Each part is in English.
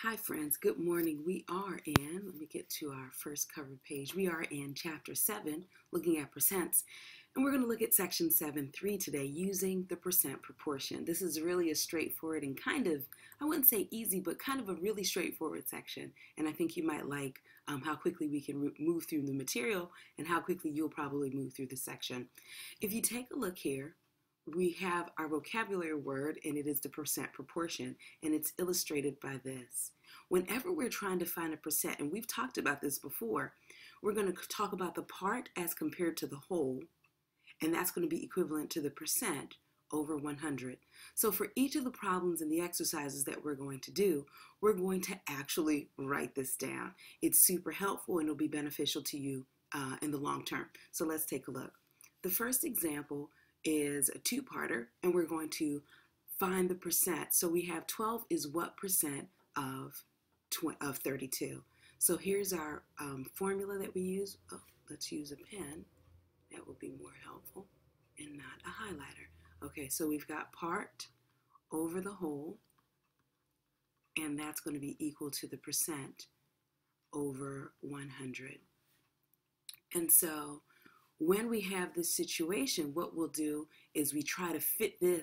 Hi friends, good morning. Let me get to our first cover page. We are in chapter 7, looking at percents, and we're going to look at section 7.3 today, using the percent proportion. This is really a straightforward and kind of, I wouldn't say easy, but kind of a really straightforward section, and I think you might like how quickly we can move through the material and how quickly you'll probably move through the section. If you take a look here, we have our vocabulary word, and it is the percent proportion, and it's illustrated by this. Whenever we're trying to find a percent, and we've talked about this before, we're going to talk about the part as compared to the whole, and that's going to be equivalent to the percent over 100. So for each of the problems and the exercises that we're going to do, we're going to actually write this down. It's super helpful and it'll be beneficial to you in the long term. So let's take a look. The first example is a two-parter, and we're going to find the percent. So we have 12 is what percent of 32. So here's our formula that we use. Oh, let's use a pen. That will be more helpful and not a highlighter. Okay, so we've got part over the whole, and that's going to be equal to the percent over 100. And so when we have this situation, what we'll do is we try to fit the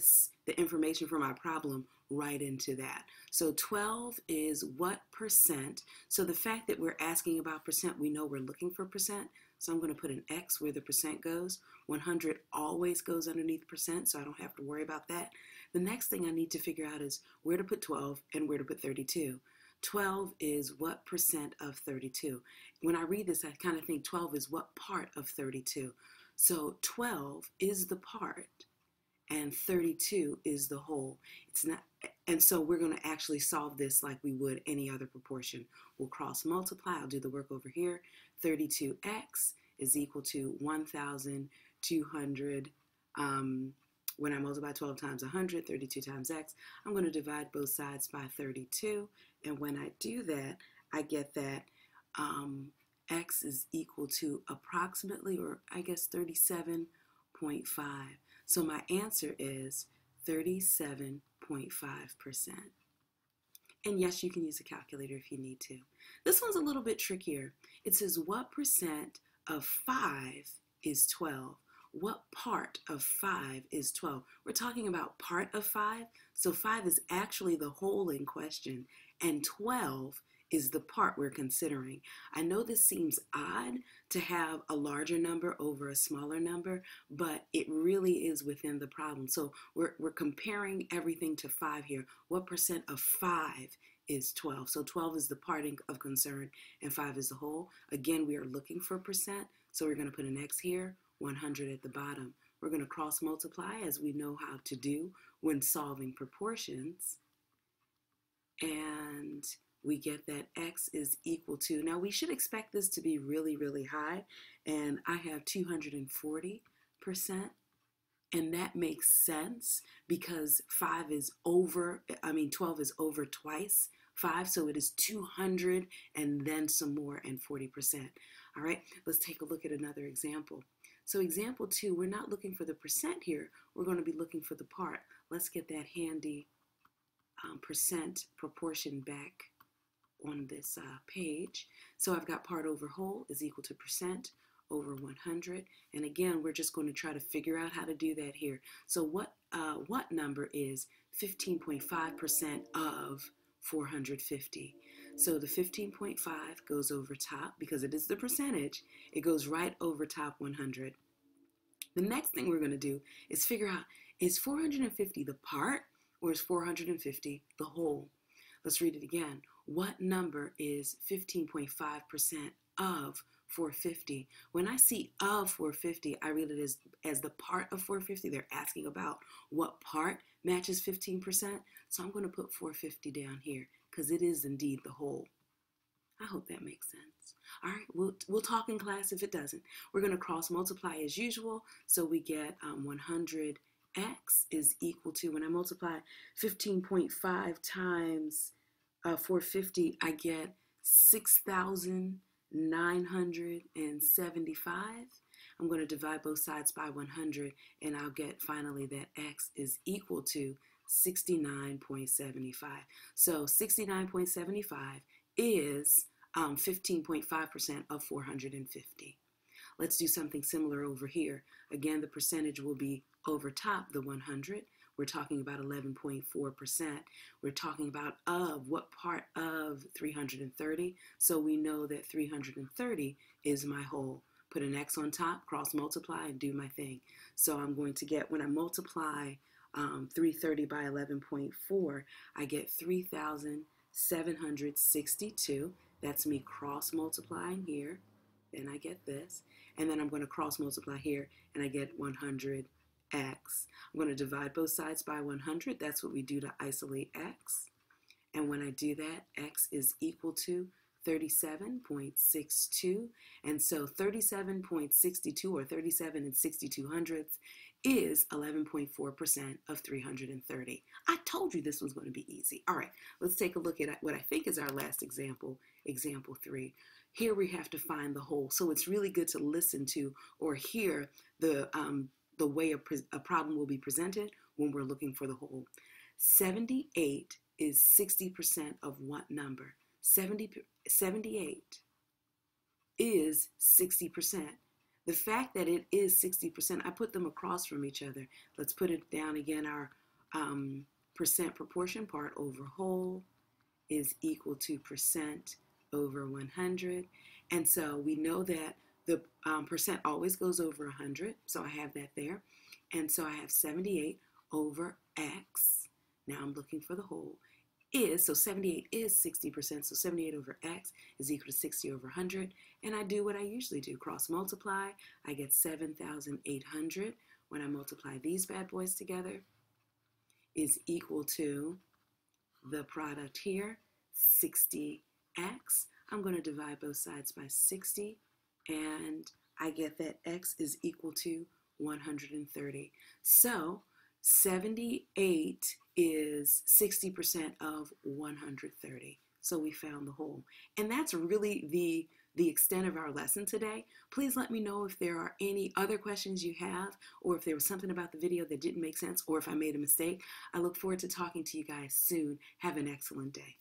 information from our problem right into that. So 12 is what percent? So the fact that we're asking about percent, we know we're looking for percent. So I'm going to put an X where the percent goes. 100 always goes underneath percent, so I don't have to worry about that. The next thing I need to figure out is where to put 12 and where to put 32. 12 is what percent of 32? When I read this, I kind of think 12 is what part of 32. So 12 is the part and 32 is the whole. It's not, and so we're going to actually solve this like we would any other proportion. We'll cross multiply. I'll do the work over here. 32x is equal to 1,200. When I multiply 12 times 100, 32 times x, I'm going to divide both sides by 32. And when I do that, I get that x is equal to approximately, or I guess 37.5. So my answer is 37.5%. And yes, you can use a calculator if you need to. This one's a little bit trickier. It says what percent of 5 is 12? What part of 5 is 12? We're talking about part of 5, so 5 is actually the whole in question, and 12 is the part we're considering. I know this seems odd to have a larger number over a smaller number, but it really is within the problem. So we're comparing everything to 5 here. What percent of 5 is 12? So 12 is the part of concern, and 5 is the whole. Again, we are looking for percent, so we're going to put an X here, 100 at the bottom. We're going to cross multiply as we know how to do when solving proportions. And we get that x is equal to, now we should expect this to be really, really high, and I have 240%, and that makes sense because 12 is over twice 5, so it is 200 and then some more and 40%. All right, let's take a look at another example. So example 2, we're not looking for the percent here, we're going to be looking for the part. Let's get that handy percent proportion back on this page. So I've got part over whole is equal to percent over 100, and again we're just going to try to figure out how to do that here. So what number is 15.5% of 450? So the 15.5 goes over top because it is the percentage. It goes right over top 100. The next thing we're going to do is figure out, is 450 the part or is 450 the whole? Let's read it again. What number is 15.5% of 450? When I see of 450, I read it as the part of 450. They're asking about what part matches 15%. So I'm going to put 450 down here because it is indeed the whole. I hope that makes sense. All right, we'll talk in class if it doesn't. We're going to cross multiply as usual. So we get 100x is equal to, when I multiply 15.5 times 450, I get 6,975. I'm going to divide both sides by 100, and I'll get finally that x is equal to 69.75. So 69.75 is 15.5% of 450. Let's do something similar over here. Again, the percentage will be over top the 100. We're talking about 11.4%. We're talking about of what part of 330. So we know that 330 is my whole. Put an X on top, cross multiply, and do my thing. So I'm going to get, when I multiply 330 by 11.4, I get 3,762. That's me cross multiplying here. Then I get this. And then I'm going to cross multiply here, and I get 100x. I'm going to divide both sides by 100. That's what we do to isolate x. And when I do that, x is equal to 37.62. And so 37.62, or 37 62/100 is 11.4% of 330. I told you this was going to be easy. All right, let's take a look at what I think is our last example, example 3. Here we have to find the whole. So it's really good to listen to or hear the way a problem will be presented when we're looking for the whole. 78 is 60% of what number? 78 is 60%. The fact that it is 60%, I put them across from each other. Let's put it down again. Our percent proportion, part over whole, is equal to percent over 100. And so we know that the percent always goes over 100. So I have that there. And so I have 78 over x. Now I'm looking for the whole. So 78 is 60%, so 78 over x is equal to 60 over 100, and I do what I usually do, cross multiply. I get 7,800 when I multiply these bad boys together is equal to the product here, 60x. I'm going to divide both sides by 60, and I get that x is equal to 130. So 78 is 60% of 130. So we found the whole. And that's really the extent of our lesson today. Please let me know if there are any other questions you have, or if there was something about the video that didn't make sense, or if I made a mistake. I look forward to talking to you guys soon. Have an excellent day.